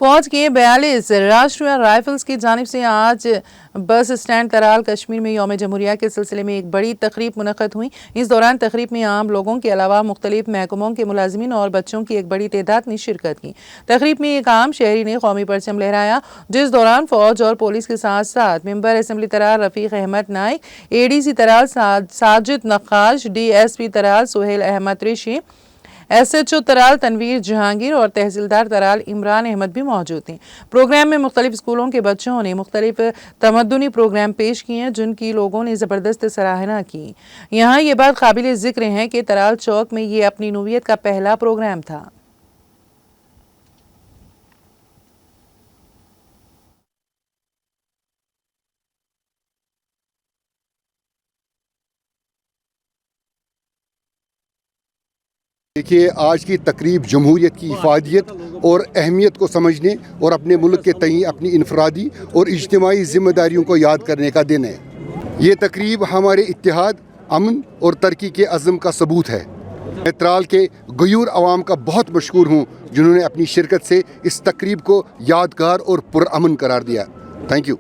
फौज के 42 राष्ट्रीय राइफल्स की जानिब से आज बस स्टैंड तराल कश्मीर में यौम जमहूरिया के सिलसिले में एक बड़ी तकरीब मुनक़्क़द हुई। इस दौरान तकरीब में आम लोगों के अलावा मुख्तलिफ महकमों के मुलाजिमीन और बच्चों की एक बड़ी तादाद ने शिरकत की। तकरीब में एक आम शहरी ने कौमी परचम लहराया, जिस दौरान फौज और पुलिस के साथ साथ member assembly Tral Rafiq Ahmad Naik, ADC Tral Sajid Naqash, DSP Tral Suhail Ahmad Rishi, SHO Tral Tanveer Jahangir और तहसीलदार तराल इमरान अहमद भी मौजूद थे। प्रोग्राम में मुख्तलिफ स्कूलों के बच्चों ने मुख्तलिफ तमद्दुनी प्रोग्राम पेश किए, जिनकी लोगों ने ज़बरदस्त सराहना की। यहाँ ये बात काबिल ज़िक्र है कि तराल चौक में ये अपनी नौइयत का पहला प्रोग्राम था। देखिए, आज की तकरीब जमहूरियत की इफादियत और अहमियत को समझने और अपने मुल्क के तई अपनी इनफरादी और इज्तिमाई ज़िम्मेदारियों को याद करने का दिन है। ये तकरीब हमारे इत्तेहाद, अमन और तरक्की के अज़्म का सबूत है। मैं तराल के गयूर अवाम का बहुत मशकूर हूँ, जिन्होंने अपनी शिरकत से इस तकरीब को यादगार और पुरअमन करार दिया। Thank you.